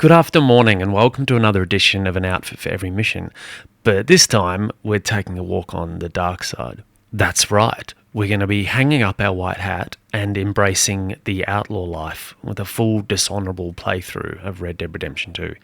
Good after morning and welcome to another edition of An Outfit for Every Mission. But this time, we're taking a walk on the dark side. That's right, we're going to be hanging up our white hat and embracing the outlaw life with a full dishonourable playthrough of Red Dead Redemption 2.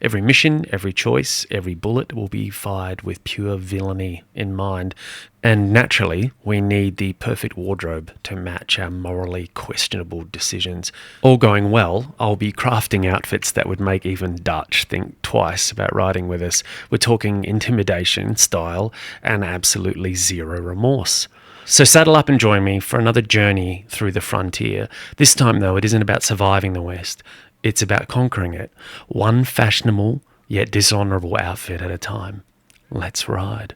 Every mission, every choice, every bullet will be fired with pure villainy in mind. And naturally, we need the perfect wardrobe to match our morally questionable decisions. All going well, I'll be crafting outfits that would make even Dutch think twice about riding with us. We're talking intimidation, style, and absolutely zero remorse. So saddle up and join me for another journey through the frontier. This time, though, it isn't about surviving the West. It's about conquering it, one fashionable yet dishonourable outfit at a time. Let's ride.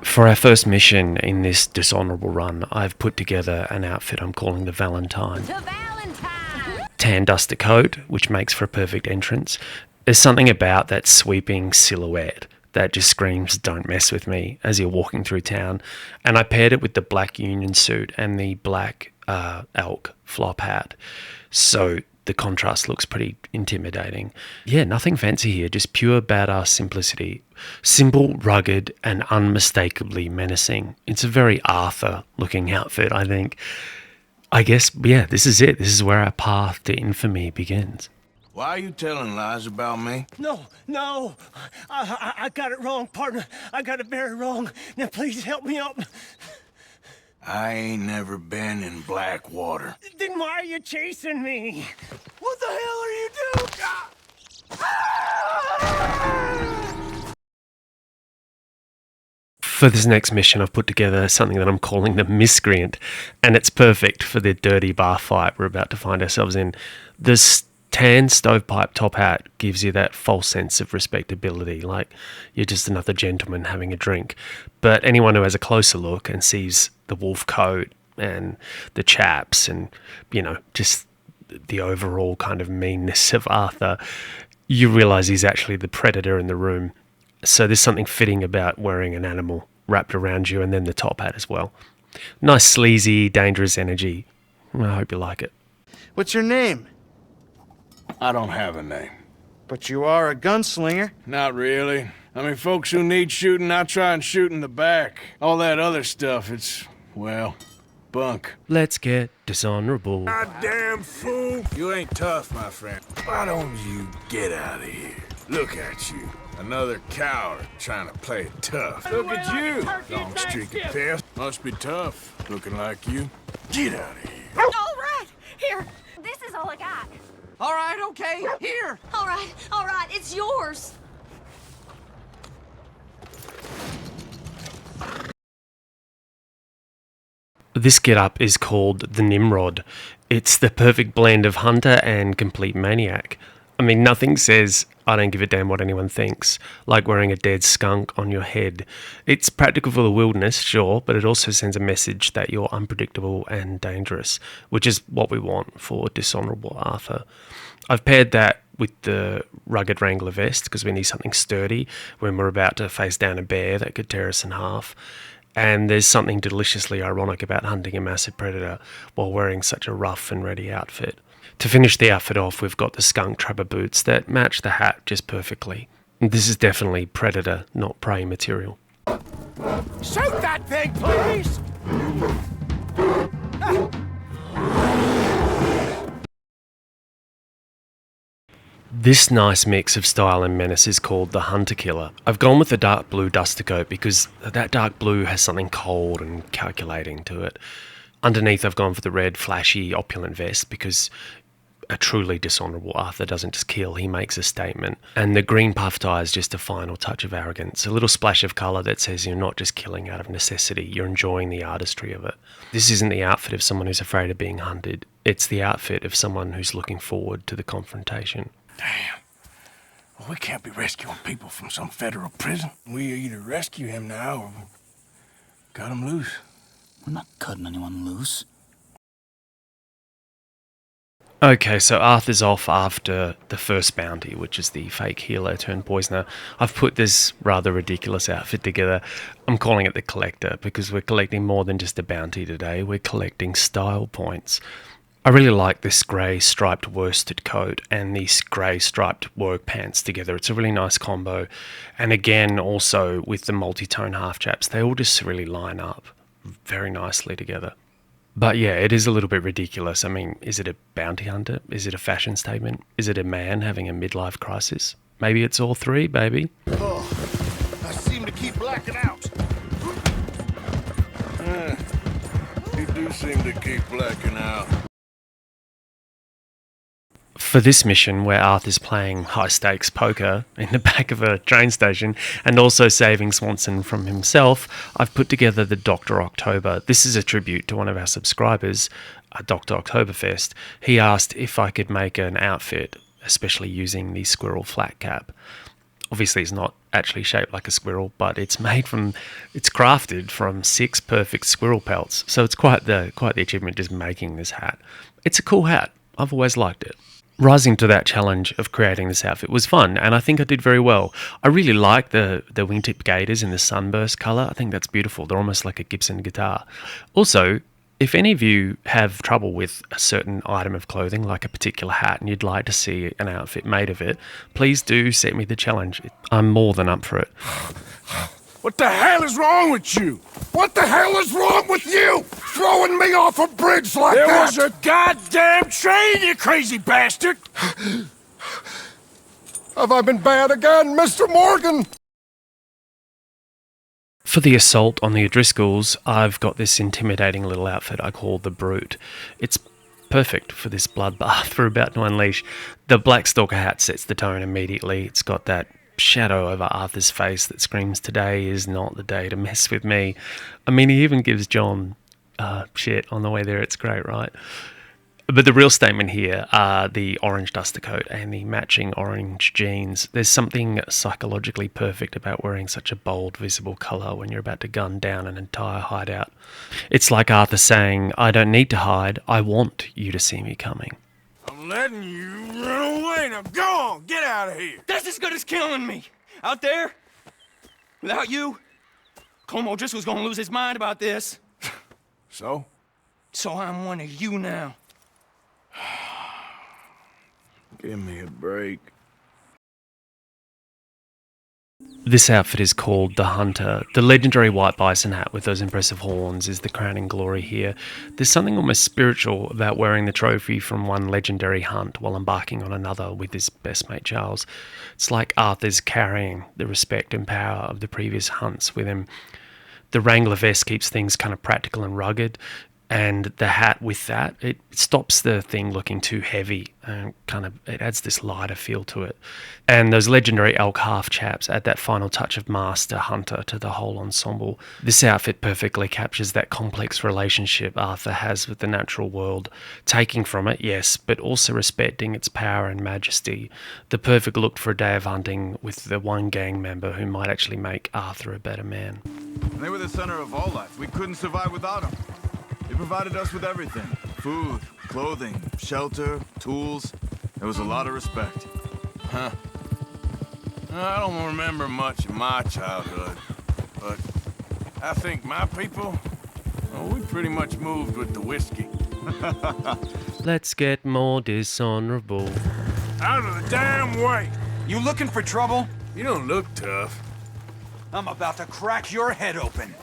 For our first mission in this dishonourable run, I've put together an outfit I'm calling the Valentine. The Valentine! Tan duster coat, which makes for a perfect entrance. There's something about that sweeping silhouette that just screams, "Don't mess with me," as you're walking through town. And I paired it with the black union suit and the black elk flop hat. So the contrast looks pretty intimidating. Yeah, nothing fancy here, just pure badass simplicity. Simple, rugged, and unmistakably menacing. It's a very Arthur-looking outfit, I think. I guess, yeah, this is it. This is where our path to infamy begins. Why are you telling lies about me? No. I got it wrong, partner. I got it very wrong. Now please help me up. I ain't never been in Blackwater. Then why are you chasing me? What the hell are you doing? For this next mission, I've put together something that I'm calling the Miscreant, and it's perfect for the dirty bar fight we're about to find ourselves in. This tan stovepipe top hat gives you that false sense of respectability, like you're just another gentleman having a drink. But anyone who has a closer look and sees the wolf coat and the chaps and, just the overall kind of meanness of Arthur, you realise he's actually the predator in the room. So there's something fitting about wearing an animal wrapped around you, and then the top hat as well. Nice sleazy, dangerous energy. I hope you like it. What's your name? I don't have a name. But you are a gunslinger. Not really. I mean, folks who need shooting, I try and shoot in the back. All that other stuff, it's, well, bunk. Let's get dishonourable. Goddamn fool! You ain't tough, my friend. Why don't you get out of here? Look at you. Another coward trying to play it tough. Look at you, long streak of piss. Must be tough, looking like you. Get out of here. All right, here. This is all I got. All right, okay, here. All right, it's yours. This get-up is called the Nimrod. It's the perfect blend of hunter and complete maniac. I mean, nothing says, "I don't give a damn what anyone thinks," like wearing a dead skunk on your head. It's practical for the wilderness, sure, but it also sends a message that you're unpredictable and dangerous, which is what we want for dishonourable Arthur. I've paired that with the rugged Wrangler vest because we need something sturdy when we're about to face down a bear that could tear us in half. And there's something deliciously ironic about hunting a massive predator while wearing such a rough and ready outfit. To finish the outfit off, we've got the skunk trapper boots that match the hat just perfectly. This is definitely predator, not prey material. Shoot that thing, please! This nice mix of style and menace is called the Hunter Killer. I've gone with the dark blue duster coat because that dark blue has something cold and calculating to it. Underneath, I've gone for the red, flashy, opulent vest because a truly dishonourable Arthur doesn't just kill, he makes a statement. And the green puff tie is just a final touch of arrogance, a little splash of colour that says you're not just killing out of necessity, you're enjoying the artistry of it. This isn't the outfit of someone who's afraid of being hunted, it's the outfit of someone who's looking forward to the confrontation. Damn. Well, we can't be rescuing people from some federal prison. We either rescue him now or cut him loose. We're not cutting anyone loose. Okay, so Arthur's off after the first bounty, which is the fake healer turned poisoner. I've put this rather ridiculous outfit together. I'm calling it the Collector because we're collecting more than just a bounty today. We're collecting style points. I really like this grey striped worsted coat and these grey striped work pants together. It's a really nice combo. And again, also with the multi-tone half chaps, they all just really line up very nicely together. But yeah, it is a little bit ridiculous. I mean, is it a bounty hunter? Is it a fashion statement? Is it a man having a midlife crisis? Maybe it's all three, baby. Oh, I seem to keep blacking out. You do seem to keep blacking out. For this mission, where Arthur's playing high-stakes poker in the back of a train station and also saving Swanson from himself, I've put together the Dr. October. This is a tribute to one of our subscribers, Dr. Oktoberfest. He asked if I could make an outfit, especially using the squirrel flat cap. Obviously, it's not actually shaped like a squirrel, but it's crafted from 6 perfect squirrel pelts. So it's quite the achievement just making this hat. It's a cool hat. I've always liked it. Rising to that challenge of creating this outfit was fun, and I think I did very well. I really like the wingtip gaiters in the sunburst colour. I think that's beautiful. They're almost like a Gibson guitar. Also, if any of you have trouble with a certain item of clothing, like a particular hat, and you'd like to see an outfit made of it, please do set me the challenge. I'm more than up for it. What the hell is wrong with you? What the hell is wrong with you? Throwing me off a bridge like that? There was a goddamn train, you crazy bastard! Have I been bad again, Mr. Morgan? For the assault on the O'Driscolls, I've got this intimidating little outfit I call the Brute. It's perfect for this bloodbath we're about to unleash. The Black Stalker hat sets the tone immediately. It's got that shadow over Arthur's face that screams, "Today is not the day to mess with me." I mean, he even gives John shit on the way there. It's great, right? But the real statement here are the orange duster coat and the matching orange jeans. There's something psychologically perfect about wearing such a bold, visible colour when you're about to gun down an entire hideout. It's like Arthur saying, "I don't need to hide, I want you to see me coming." I'm letting you run away. Now go on, get out of here. That's as good as killing me. Out there, without you, Colm O'Driscoll's gonna lose his mind about this. So? So I'm one of you now. Give me a break. This outfit is called the Hunter. The legendary white bison hat with those impressive horns is the crowning glory here. There's something almost spiritual about wearing the trophy from one legendary hunt while embarking on another with his best mate Charles. It's like Arthur's carrying the respect and power of the previous hunts with him. The Wrangler vest keeps things kind of practical and rugged, and the hat with that, it stops the thing looking too heavy and it adds this lighter feel to it. And those legendary elk half chaps add that final touch of master hunter to the whole ensemble. This outfit perfectly captures that complex relationship Arthur has with the natural world, taking from it, yes, but also respecting its power and majesty. The perfect look for a day of hunting with the one gang member who might actually make Arthur a better man. They were the center of all life. We couldn't survive without them. They provided us with everything. Food, clothing, shelter, tools. There was a lot of respect. Huh. I don't remember much of my childhood, but I think my people, well, we pretty much moved with the whiskey. Let's get more dishonourable. Out of the damn way! You looking for trouble? You don't look tough. I'm about to crack your head open.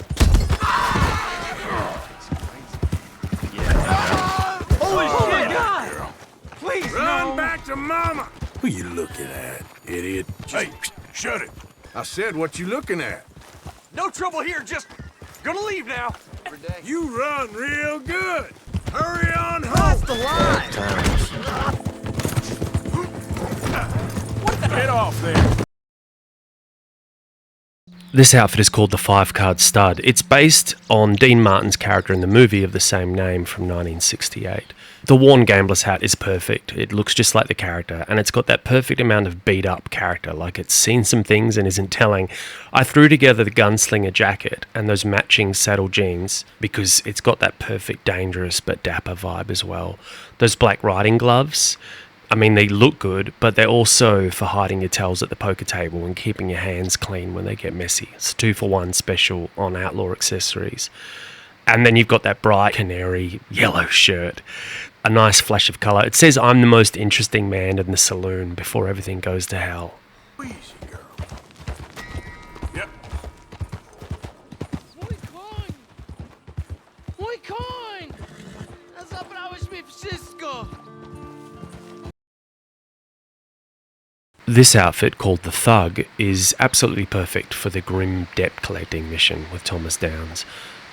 Holy shit! God! Please, Run no! back to mama! Who you looking at, idiot? Hey, shut it! I said, what you looking at? No trouble here, just gonna leave now. You run real good. Hurry on home. the line! Get off there. This outfit is called the 5-Card Stud. It's based on Dean Martin's character in the movie of the same name from 1968. The worn gambler's hat is perfect. It looks just like the character, and it's got that perfect amount of beat-up character, like it's seen some things and isn't telling. I threw together the gunslinger jacket and those matching saddle jeans because it's got that perfect dangerous but dapper vibe as well. Those black riding gloves, I mean, they look good, but they're also for hiding your tells at the poker table and keeping your hands clean when they get messy. It's a 2-for-1 special on Outlaw accessories. And then you've got that bright canary yellow shirt. A nice flash of colour. It says, "I'm the most interesting man in the saloon before everything goes to hell." Easy, girl. Yep. Mój koń! Mój koń! Zabrałeś mi wszystko! This outfit, called the Thug, is absolutely perfect for the grim debt collecting mission with Thomas Downes.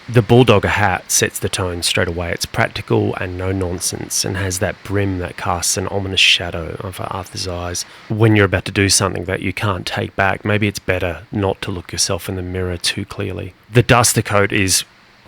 The Bulldogger hat sets the tone straight away. It's practical and no nonsense and has that brim that casts an ominous shadow over Arthur's eyes. When you're about to do something that you can't take back, maybe it's better not to look yourself in the mirror too clearly. The duster coat is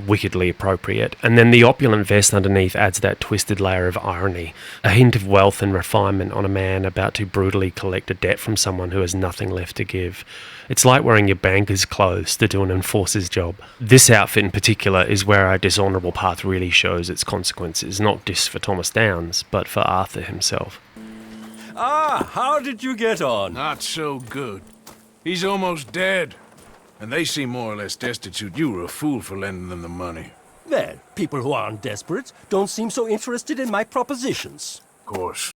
wickedly appropriate, and then the opulent vest underneath adds that twisted layer of irony, a hint of wealth and refinement on a man about to brutally collect a debt from someone who has nothing left to give. It's like wearing your banker's clothes to do an enforcer's job. This outfit in particular is where our dishonourable path really shows its consequences, not just for Thomas Downes, but for Arthur himself. Ah, how did you get on? Not so good. He's almost dead. And they seem more or less destitute. You were a fool for lending them the money. Well, people who aren't desperate don't seem so interested in my propositions. Of course.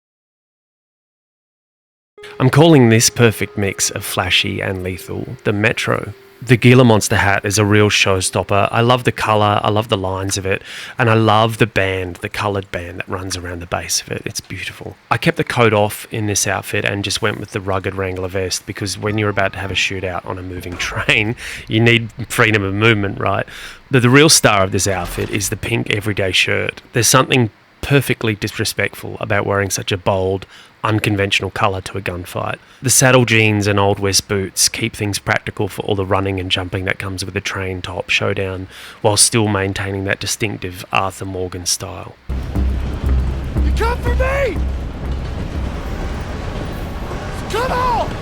I'm calling this perfect mix of flashy and lethal the Metro. The Gila Monster hat is a real showstopper. I love the colour, I love the lines of it, and I love the band, the coloured band that runs around the base of it. It's beautiful. I kept the coat off in this outfit and just went with the rugged Wrangler vest because when you're about to have a shootout on a moving train, you need freedom of movement, right? But the real star of this outfit is the pink everyday shirt. There's something perfectly disrespectful about wearing such a bold, unconventional colour to a gunfight. The saddle jeans and Old West boots keep things practical for all the running and jumping that comes with a train top showdown, while still maintaining that distinctive Arthur Morgan style. You come for me! Come on!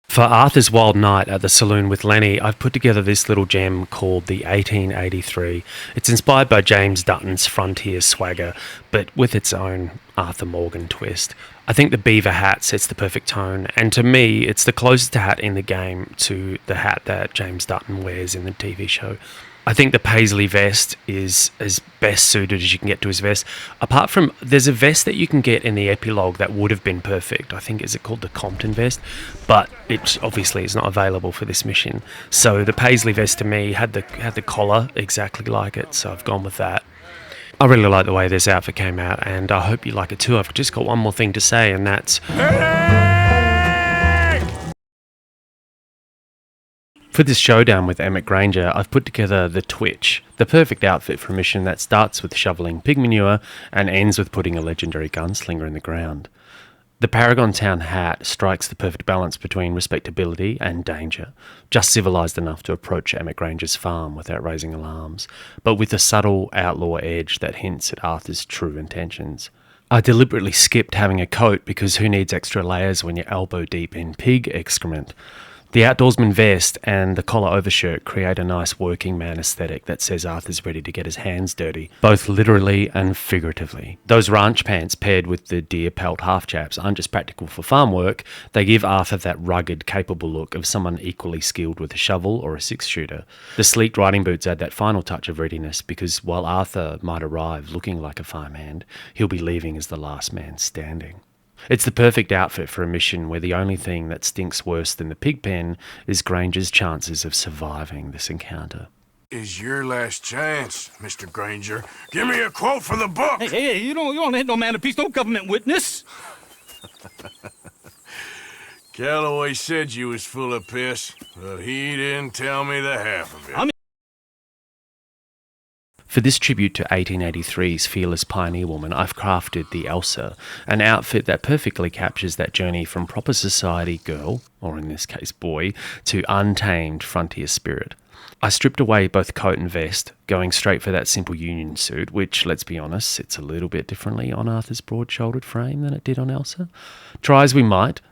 For Arthur's Wild Night at the saloon with Lenny, I've put together this little gem called the 1883. It's inspired by James Dutton's Frontier swagger, but with its own Arthur Morgan twist. I think the beaver hat sets the perfect tone, and to me, it's the closest hat in the game to the hat that James Dutton wears in the TV show. I think the paisley vest is as best suited as you can get to his vest. Apart from, there's a vest that you can get in the epilogue that would have been perfect. I think, is it called the Compton vest? But it obviously is not available for this mission. So the paisley vest to me had the collar exactly like it, so I've gone with that. I really like the way this outfit came out, and I hope you like it too. I've just got one more thing to say, and that's... For this showdown with Emmett Granger, I've put together the Twitch, the perfect outfit for a mission that starts with shoveling pig manure and ends with putting a legendary gunslinger in the ground. The Paragon Town hat strikes the perfect balance between respectability and danger, just civilised enough to approach Emmett Granger's farm without raising alarms, but with a subtle outlaw edge that hints at Arthur's true intentions. I deliberately skipped having a coat because who needs extra layers when you're elbow deep in pig excrement? The outdoorsman vest and the collar overshirt create a nice working man aesthetic that says Arthur's ready to get his hands dirty, both literally and figuratively. Those ranch pants paired with the deer pelt half chaps aren't just practical for farm work, they give Arthur that rugged, capable look of someone equally skilled with a shovel or a six-shooter. The sleek riding boots add that final touch of readiness because while Arthur might arrive looking like a farmhand, he'll be leaving as the last man standing. It's the perfect outfit for a mission where the only thing that stinks worse than the pig pen is Granger's chances of surviving this encounter. Is your last chance, Mr. Granger. Give me a quote for the book. Hey, you don't hit no man of peace, no government witness. Calloway said you was full of piss, but he didn't tell me the half of it. For this tribute to 1883's fearless pioneer woman, I've crafted the Elsa, an outfit that perfectly captures that journey from proper society girl, or in this case boy, to untamed frontier spirit. I stripped away both coat and vest, going straight for that simple union suit, which, let's be honest, sits a little bit differently on Arthur's broad-shouldered frame than it did on Elsa. Try as we might,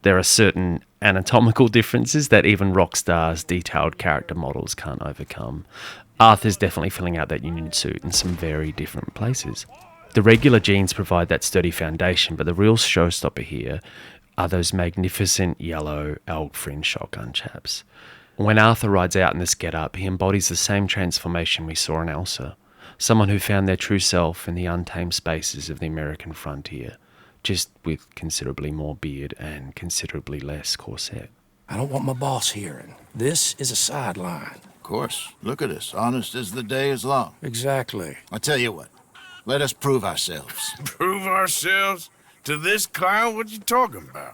there are certain anatomical differences that even Rockstar's detailed character models can't overcome. Arthur's definitely filling out that union suit in some very different places. The regular jeans provide that sturdy foundation, but the real showstopper here are those magnificent yellow elk fringe shotgun chaps. When Arthur rides out in this getup, he embodies the same transformation we saw in Elsa. Someone who found their true self in the untamed spaces of the American frontier, just with considerably more beard and considerably less corset. I don't want my boss hearing. This is a sideline. Of course. Look at us. Honest as the day is long. Exactly. I tell you what. Let us prove ourselves. Prove ourselves? To this clown? What you talking about?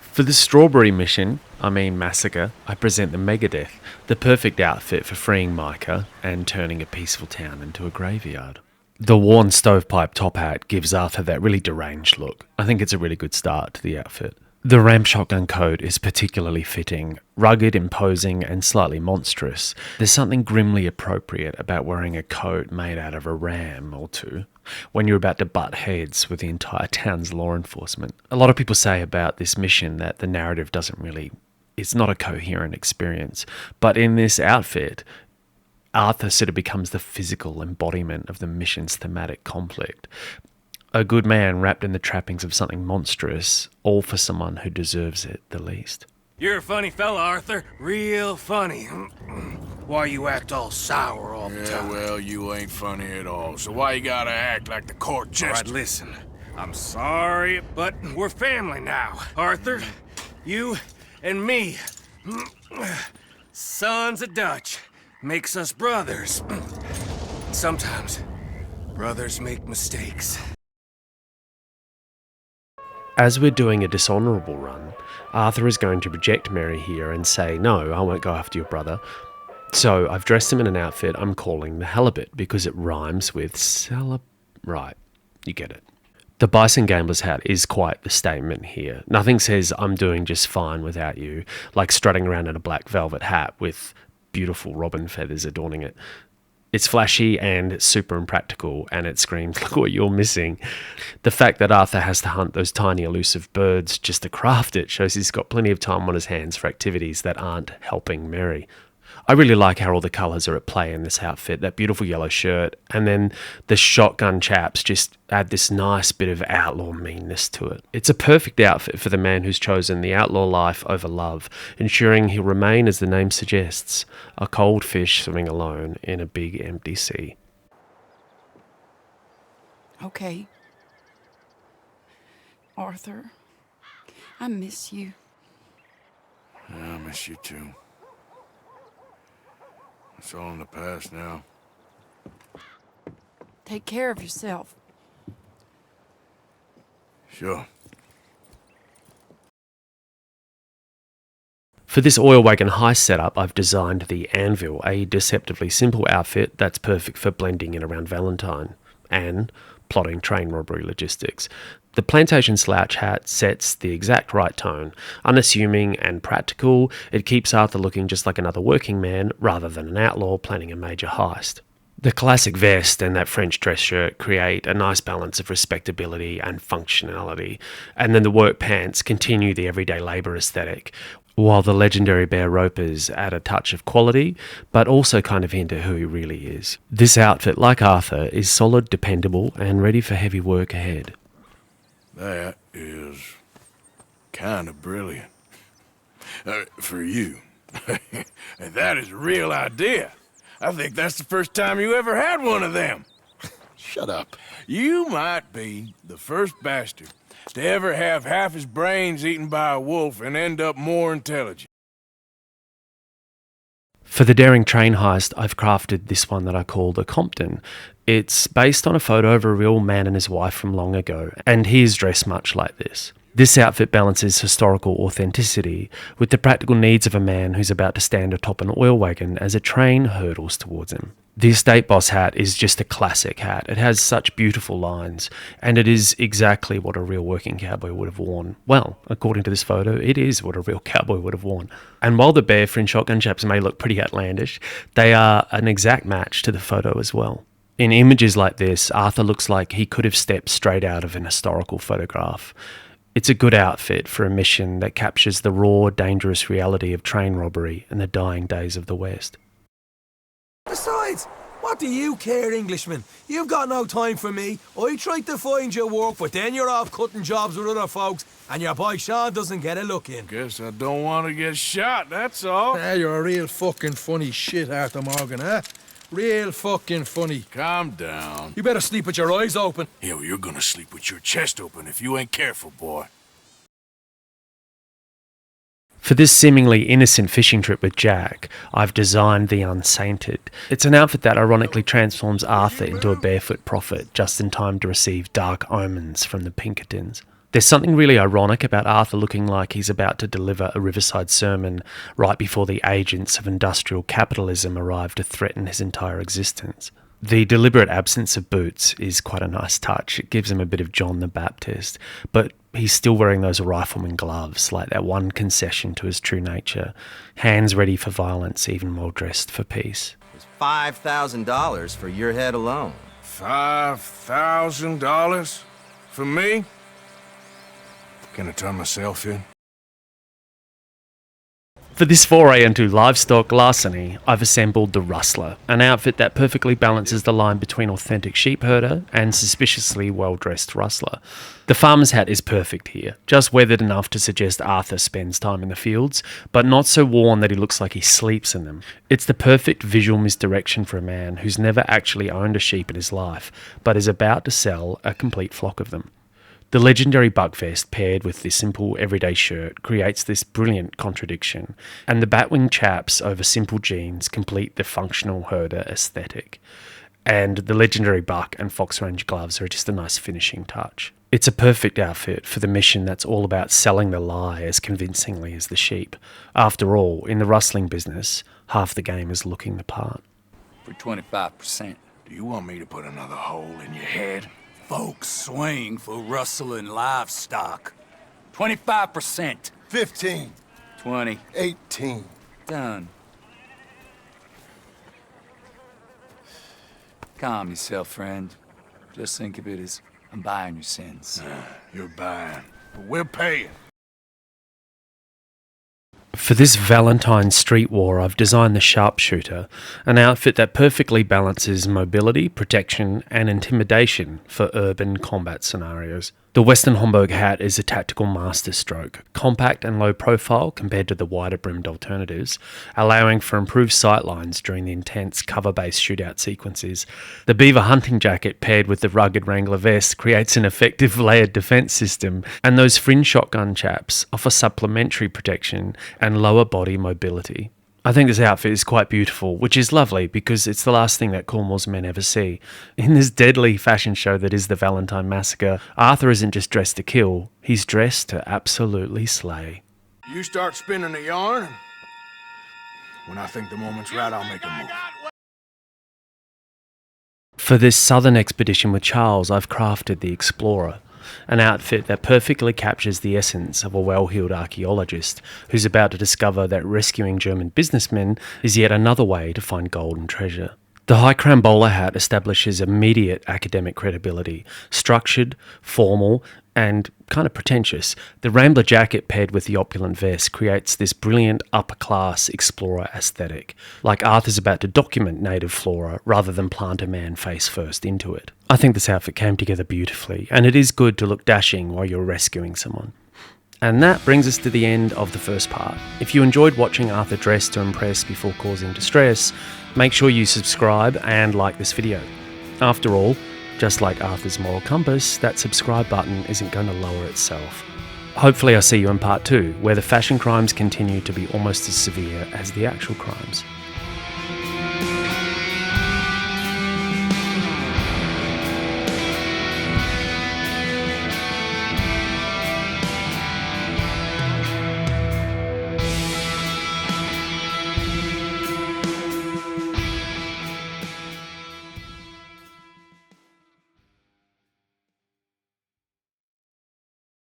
For the Strawberry mission, Massacre, I present the Megadeth, the perfect outfit for freeing Micah and turning a peaceful town into a graveyard. The worn stovepipe top hat gives Arthur that really deranged look. I think it's a really good start to the outfit. The ram shotgun coat is particularly fitting, rugged, imposing, and slightly monstrous. There's something grimly appropriate about wearing a coat made out of a ram or two when you're about to butt heads with the entire town's law enforcement. A lot of people say about this mission that the narrative it's not a coherent experience, but in this outfit, Arthur sort of becomes the physical embodiment of the mission's thematic conflict. A good man wrapped in the trappings of something monstrous, all for someone who deserves it the least. You're a funny fella, Arthur. Real funny. Why you act all sour all the time? Yeah, well, you ain't funny at all, so why you gotta act like the court jester? All right, listen. I'm sorry, but we're family now. Arthur, you and me. Sons of Dutch. Makes us brothers. Sometimes, brothers make mistakes. As we're doing a dishonourable run, Arthur is going to reject Mary here and say, no, I won't go after your brother. So I've dressed him in an outfit I'm calling the Halibet because it rhymes with Right, you get it. The Bison Gambler's hat is quite the statement here. Nothing says I'm doing just fine without you, like strutting around in a black velvet hat with beautiful robin feathers adorning it. It's flashy and super impractical, and it screams, look what you're missing. The fact that Arthur has to hunt those tiny elusive birds just to craft it shows he's got plenty of time on his hands for activities that aren't helping Mary. I really like how all the colours are at play in this outfit, that beautiful yellow shirt, and then the shotgun chaps just add this nice bit of outlaw meanness to it. It's a perfect outfit for the man who's chosen the outlaw life over love, ensuring he'll remain, as the name suggests, a cold fish swimming alone in a big empty sea. Okay. Arthur, I miss you. Yeah, I miss you too. It's all in the past now. Take care of yourself. Sure. For this oil wagon heist setup, I've designed the Anvil, a deceptively simple outfit that's perfect for blending in around Valentine and plotting train robbery logistics. The plantation slouch hat sets the exact right tone. Unassuming and practical, it keeps Arthur looking just like another working man rather than an outlaw planning a major heist. The classic vest and that French dress shirt create a nice balance of respectability and functionality, and then the work pants continue the everyday labour aesthetic, while the legendary bear ropers add a touch of quality, but also kind of hint at who he really is. This outfit, like Arthur, is solid, dependable, and ready for heavy work ahead. That is kind of brilliant. For you. And that is a real idea. I think that's the first time you ever had one of them. Shut up. You might be the first bastard to ever have half his brains eaten by a wolf and end up more intelligent. For the daring train heist, I've crafted this one that I call the Compton. It's based on a photo of a real man and his wife from long ago, and he is dressed much like this. This outfit balances historical authenticity with the practical needs of a man who's about to stand atop an oil wagon as a train hurtles towards him. The estate boss hat is just a classic hat. It has such beautiful lines, and it is exactly what a real working cowboy would have worn. Well, according to this photo, it is what a real cowboy would have worn. And while the bear fringe shotgun chaps may look pretty outlandish, they are an exact match to the photo as well. In images like this, Arthur looks like he could have stepped straight out of an historical photograph. It's a good outfit for a mission that captures the raw, dangerous reality of train robbery in the dying days of the West. Besides, what do you care, Englishman? You've got no time for me. I tried to find you work, but then you're off cutting jobs with other folks, and your boy Sean doesn't get a look in. Guess I don't want to get shot, that's all. You're a real fucking funny shit, Arthur Morgan, huh? Real fucking funny. Calm down. You better sleep with your eyes open. Yeah, well, you're gonna sleep with your chest open if you ain't careful, boy. For this seemingly innocent fishing trip with Jack, I've designed the Unsainted. It's an outfit that ironically transforms Arthur into a barefoot prophet just in time to receive dark omens from the Pinkertons. There's something really ironic about Arthur looking like he's about to deliver a riverside sermon right before the agents of industrial capitalism arrive to threaten his entire existence. The deliberate absence of boots is quite a nice touch. It gives him a bit of John the Baptist, but he's still wearing those rifleman gloves, like that one concession to his true nature. Hands ready for violence, even while dressed for peace. It's $5,000 for your head alone. $5,000? For me? Can I turn myself in? For this foray into livestock larceny, I've assembled the Rustler, an outfit that perfectly balances the line between authentic sheep herder and suspiciously well-dressed rustler. The farmer's hat is perfect here, just weathered enough to suggest Arthur spends time in the fields, but not so worn that he looks like he sleeps in them. It's the perfect visual misdirection for a man who's never actually owned a sheep in his life, but is about to sell a complete flock of them. The legendary buck vest paired with the simple everyday shirt creates this brilliant contradiction, and the batwing chaps over simple jeans complete the functional herder aesthetic. And the legendary buck and fox range gloves are just a nice finishing touch. It's a perfect outfit for the mission that's all about selling the lie as convincingly as the sheep. After all, in the rustling business, half the game is looking the part. For 25%. Do you want me to put another hole in your head? Folks swing for rustling livestock. 25%. 15. 20. 18. Done. Calm yourself, friend. Just think of it as I'm buying your sins. You're buying, but we're paying. For this Valentine street war, I've designed the Sharpshooter, an outfit that perfectly balances mobility, protection, and intimidation for urban combat scenarios. The Western Homburg hat is a tactical masterstroke, compact and low profile compared to the wider brimmed alternatives, allowing for improved sightlines during the intense cover-based shootout sequences. The beaver hunting jacket paired with the rugged Wrangler vest creates an effective layered defense system, and those fringe shotgun chaps offer supplementary protection and lower body mobility. I think this outfit is quite beautiful, which is lovely because it's the last thing that Cornwall's men ever see. In this deadly fashion show that is the Valentine Massacre, Arthur isn't just dressed to kill, he's dressed to absolutely slay. You start spinning the yarn, and when I think the moment's right, I'll make a move. For this southern expedition with Charles, I've crafted the Explorer, an outfit that perfectly captures the essence of a well-heeled archaeologist who's about to discover that rescuing German businessmen is yet another way to find gold and treasure. The high crown bowler hat establishes immediate academic credibility, structured, formal, and kind of pretentious. The Rambler jacket paired with the opulent vest creates this brilliant upper-class explorer aesthetic, like Arthur's about to document native flora rather than plant a man face first into it. I think this outfit came together beautifully, and it is good to look dashing while you're rescuing someone. And that brings us to the end of the first part. If you enjoyed watching Arthur dress to impress before causing distress, make sure you subscribe and like this video. After all, just like Arthur's moral compass, that subscribe button isn't going to lower itself. Hopefully I'll see you in part 2, where the fashion crimes continue to be almost as severe as the actual crimes.